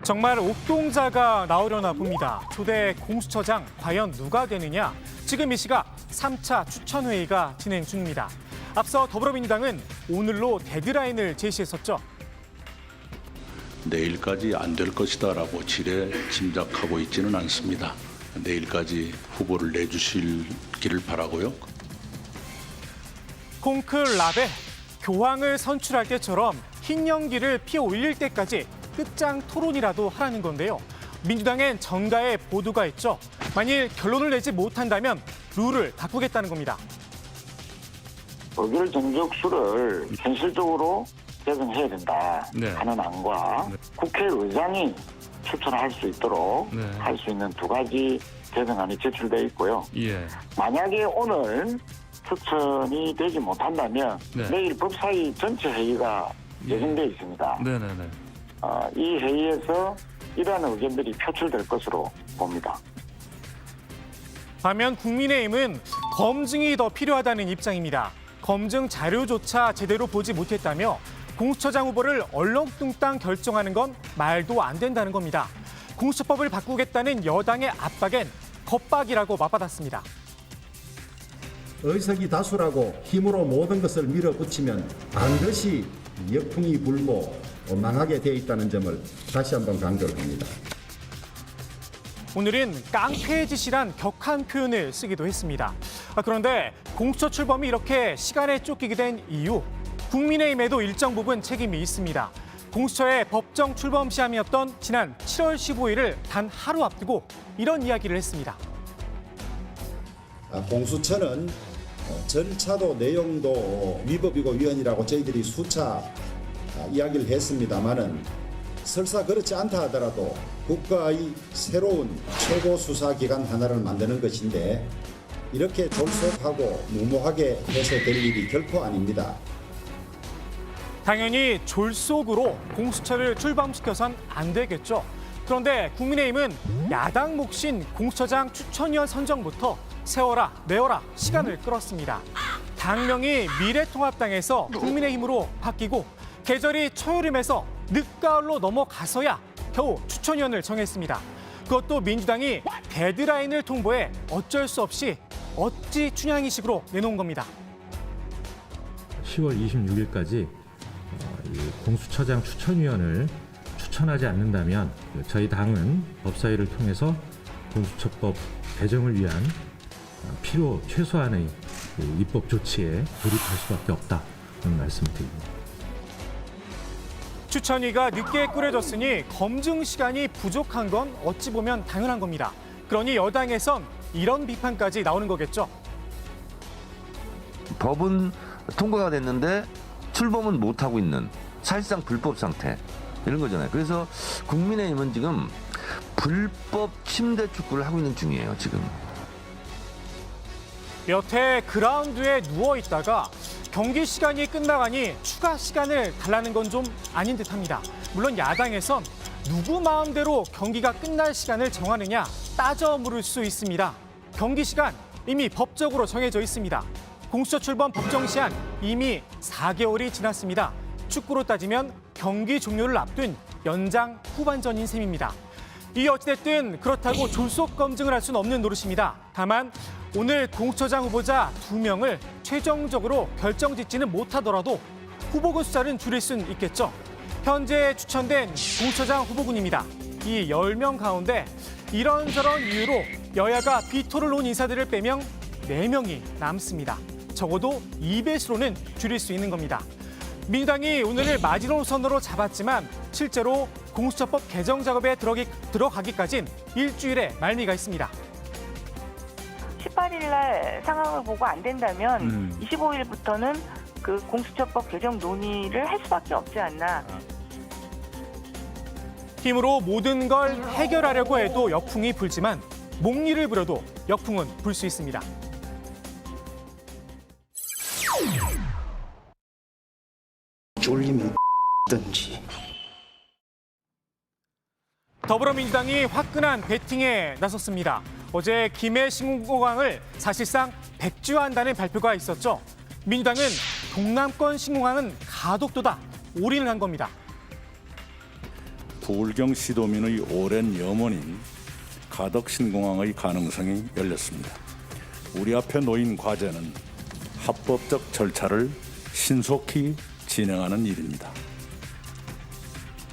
정말 옥동자가 나오려나 봅니다. 초대 공수처장 과연 누가 되느냐? 지금 이 시각 3차 추천회의가 진행 중입니다. 앞서 더불어민주당은 오늘로 데드라인을 제시했었죠. 내일까지 안 될 것이다라고 지레 짐작하고 있지는 않습니다. 내일까지 후보를 내주시기를 바라고요. 콩클랩에 교황을 선출할 때처럼 흰 연기를 피어올릴 때까지 끝장 토론이라도 하라는 건데요. 민주당엔 정가의 보도가 있죠. 만일 결론을 내지 못한다면 룰을 바꾸겠다는 겁니다. 의결 정족수를 현실적으로 개선해야 된다 하는 안과 국회의장이 추천할 수 있도록 할 수 있는 두 가지 개정안이 제출되어 있고요. 만약에 오늘 추천이 되지 못한다면 내일 법사위 전체 회의가 예정되어 있습니다. 이 회의에서 이러한 의견들이 표출될 것으로 봅니다. 반면 국민의힘은 검증이 더 필요하다는 입장입니다. 검증 자료조차 제대로 보지 못했다며 공수처장 후보를 얼렁뚱땅 결정하는 건 말도 안 된다는 겁니다. 공수처법을 바꾸겠다는 여당의 압박엔 겁박이라고 맞받았습니다. 의석이 다수라고 힘으로 모든 것을 밀어붙이면 반드시 역풍이 불고 망하게 돼 있다는 점을 다시 한번 강조를 합니다. 오늘은 깡패짓이란 격한 표현을 쓰기도 했습니다. 그런데 공수처 출범이 이렇게 시간에 쫓기게 된 이유, 국민의힘에도 일정 부분 책임이 있습니다. 공수처의 법정 출범 시함이었던 지난 7월 15일을 단 하루 앞두고 이런 이야기를 했습니다. 공수처는 절차도 내용도 위법이고 위헌이라고 저희들이 수차 이야기를 했습니다마는 설사 그렇지 않다 하더라도 국가의 새로운 최고 수사기관 하나를 만드는 것인데 이렇게 졸속하고 무모하게 해서 될 일이 결코 아닙니다. 당연히 졸속으로 공수처를 출범시켜선 안 되겠죠. 그런데 국민의힘은 야당 몫인 공수처장 추천위원 선정부터 세워라 내어라 시간을 끌었습니다. 당명이 미래통합당에서 국민의힘으로 바뀌고 계절이 초여름에서 늦가을로 넘어가서야 겨우 추천위원을 정했습니다. 그것도 민주당이 데드라인을 통보해 어쩔 수 없이 어찌 춘향이식으로 내놓은 겁니다. 10월 26일까지 공수처장 추천위원을 추천하지 않는다면 저희 당은 법사위를 통해서 공수처법 개정을 위한 필요 최소한의 입법 조치에 돌입할 수밖에 없다는 말씀을 드립니다. 추천위가 늦게 꾸려졌으니 검증 시간이 부족한 건 어찌 보면 당연한 겁니다. 그러니 여당에선 이런 비판까지 나오는 거겠죠. 법은 통과가 됐는데 출범은 못하고 있는 사실상 불법 상태 이런 거잖아요. 그래서 국민의힘은 지금 불법 침대 축구를 하고 있는 중이에요. 지금. 여태 그라운드에 누워 있다가 경기 시간이 끝나가니 추가 시간을 달라는 건 좀 아닌 듯합니다. 물론 야당에선 누구 마음대로 경기가 끝날 시간을 정하느냐 따져 물을 수 있습니다. 경기 시간 이미 법적으로 정해져 있습니다. 공수처 출범 법정 시한 이미 4개월이 지났습니다. 축구로 따지면 경기 종료를 앞둔 연장 후반전인 셈입니다. 이 어찌됐든 그렇다고 졸속 검증을 할 수는 없는 노릇입니다. 다만 오늘 공수처장 후보자 2명을 최종적으로 결정짓지는 못하더라도 후보군 숫자는 줄일 수는 있겠죠. 현재 추천된 공수처장 후보군입니다. 이 10명 가운데 이런저런 이유로 여야가 비토를 놓은 인사들을 빼면 4명이 남습니다. 적어도 2배수로는 줄일 수 있는 겁니다. 민주당이 오늘을 마지노선으로 잡았지만 실제로 공수처법 개정 작업에 들어가기까진 일주일의 말미가 있습니다. 18일 날 상황을 보고 안 된다면 25일부터는 그 공수처법 개정 논의를 할 수밖에 없지 않나. 힘으로 모든 걸 해결하려고 해도 역풍이 불지만 목리를 부려도 역풍은 불 수 있습니다. 쫄리면 든지. 더불어민주당이 화끈한 배팅에 나섰습니다. 어제 김해 신공항을 사실상 백지화한다는 발표가 있었죠. 민주당은 동남권 신공항은 가덕도다 올인을 한 겁니다. 부울경 시도민의 오랜 염원인 가덕 신공항의 가능성이 열렸습니다. 우리 앞에 놓인 과제는 합법적 절차를 신속히 진행하는 일입니다.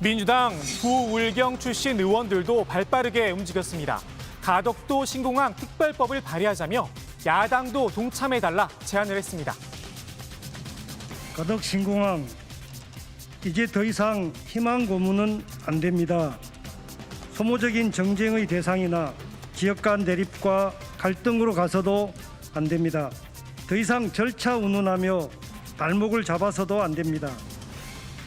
민주당 부울경 출신 의원들도 발빠르게 움직였습니다. 가덕도 신공항 특별법을 발의하자며 야당도 동참해달라 제안을 했습니다. 가덕 신공항 이제 더 이상 희망 고문은 안 됩니다. 소모적인 정쟁의 대상이나 지역 간 대립과 갈등으로 가서도 안 됩니다. 더 이상 절차 운운하며 발목을 잡아서도 안 됩니다.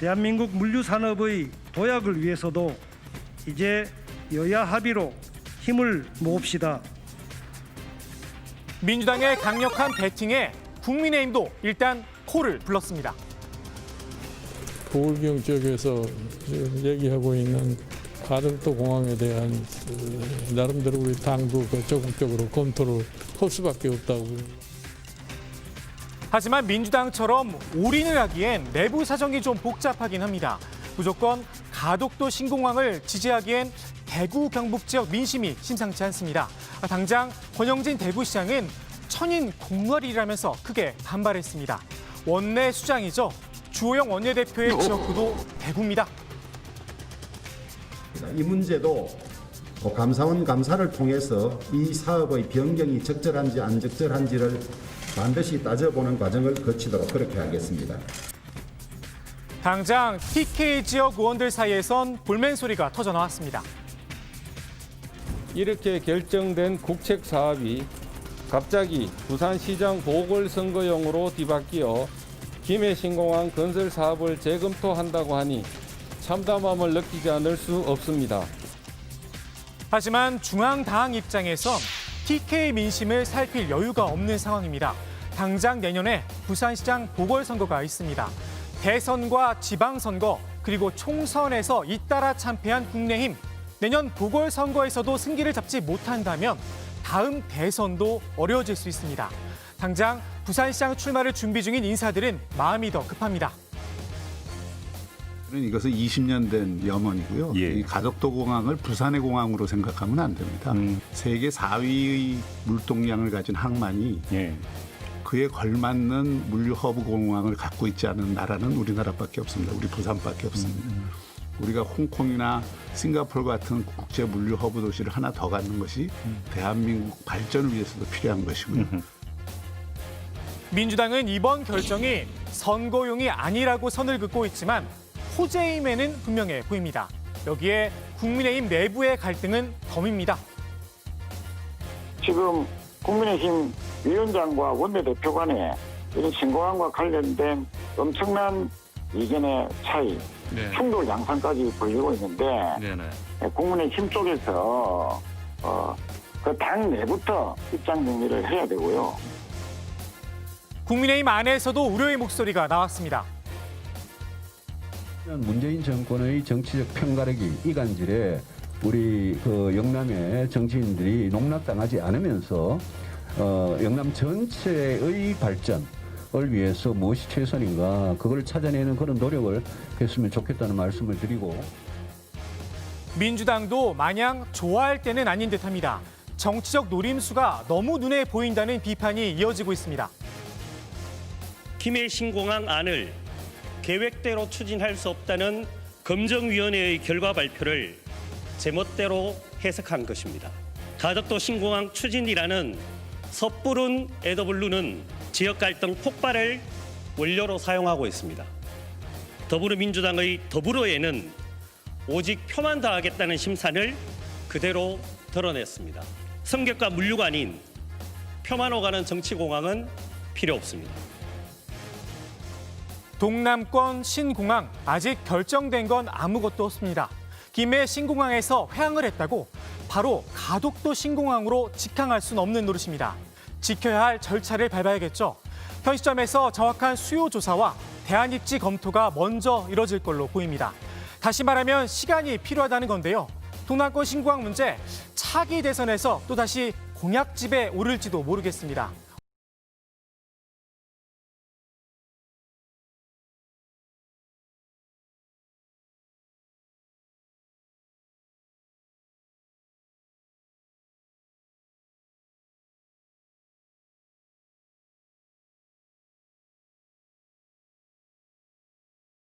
대한민국 물류 산업의 도약을 위해서도 이제 여야 합의로 힘을 모읍시다. 민주당의 강력한 배팅에 국민의힘도 일단 코를 불렀습니다. 부울경 지역에서 지금 얘기하고 있는 가덕도 공항에 대한 나름대로 우리 당도 적극적으로 검토를 할 수밖에 없다고. 하지만 민주당처럼 올인을 하기엔 내부 사정이 좀 복잡하긴 합니다. 무조건 가덕도 신공항을 지지하기엔 대구 경북 지역 민심이 심상치 않습니다. 당장 권영진 대구시장은 천인 공멸이라면서 크게 반발했습니다. 원내 수장이죠. 주호영 원내대표의 지역구도 대구입니다. 이 문제도 감사원 감사를 통해서 이 사업의 변경이 적절한지 안 적절한지를 반드시 따져보는 과정을 거치도록 그렇게 하겠습니다. 당장 TK 지역 의원들 사이에선 볼멘 소리가 터져 나왔습니다. 이렇게 결정된 국책 사업이 갑자기 부산시장 보궐선거용으로 뒤바뀌어 김해신공항 건설 사업을 재검토한다고 하니 참담함을 느끼지 않을 수 없습니다. 하지만 중앙당 입장에선 TK 민심을 살필 여유가 없는 상황입니다. 당장 내년에 부산시장 보궐선거가 있습니다. 대선과 지방선거 그리고 총선에서 잇따라 참패한 국민의힘. 내년 보궐선거에서도 승기를 잡지 못한다면 다음 대선도 어려워질 수 있습니다. 당장 부산시장 출마를 준비 중인 인사들은 마음이 더 급합니다. 이것은 20년 된 염원이고요. 이 가덕도 공항을 부산의 공항으로 생각하면 안 됩니다. 세계 4위의 물동량을 가진 항만이 그에 걸맞는 물류 허브 공항을 갖고 있지 않은 나라는 우리나라밖에 없습니다. 우리 부산밖에 없습니다. 우리가 홍콩이나 싱가포르 같은 국제 물류 허브 도시를 하나 더 갖는 것이 대한민국 발전을 위해서도 필요한 것이고요. 민주당은 이번 결정이 선거용이 아니라고 선을 긋고 있지만 호재임에는 분명해 보입니다. 여기에 국민의힘 내부의 갈등은 덤입니다. 지금 국민의힘 위원장과 원내대표 간에 이런 신공항과 관련된 엄청난 이견의 차이, 충돌 양상까지 벌이고 있는데 국민의힘 쪽에서 그 당 내부터 입장 정리를 해야 되고요. 국민의힘 안에서도 우려의 목소리가 나왔습니다. 문재인 정권의 정치적 편가르기 이간질에 우리 영남의 정치인들이 농락당하지 않으면서 영남 전체의 발전을 위해서 무엇이 최선인가 그걸 찾아내는 그런 노력을 했으면 좋겠다는 말씀을 드리고 민주당도 마냥 좋아할 때는 아닌 듯합니다. 정치적 노림수가 너무 눈에 보인다는 비판이 이어지고 있습니다. 김해 신공항 안을 계획대로 추진할 수 없다는 검증위원회의 결과 발표를 제멋대로 해석한 것입니다. 가덕도 신공항 추진이라는 섣부른 애더블루는 지역 갈등 폭발을 원료로 사용하고 있습니다. 더불어민주당의 더불어에는 오직 표만 더하겠다는 심산을 그대로 드러냈습니다. 성격과 물류가 아닌 표만 오가는 정치공항은 필요 없습니다. 동남권 신공항 아직 결정된 건 아무것도 없습니다. 김해 신공항에서 회항을 했다고 바로 가덕도 신공항으로 직항할 수는 없는 노릇입니다. 지켜야 할 절차를 밟아야겠죠. 현 시점에서 정확한 수요 조사와 대안 입지 검토가 먼저 이뤄질 걸로 보입니다. 다시 말하면 시간이 필요하다는 건데요. 동남권 신공항 문제 차기 대선에서 또다시 공약집에 오를지도 모르겠습니다.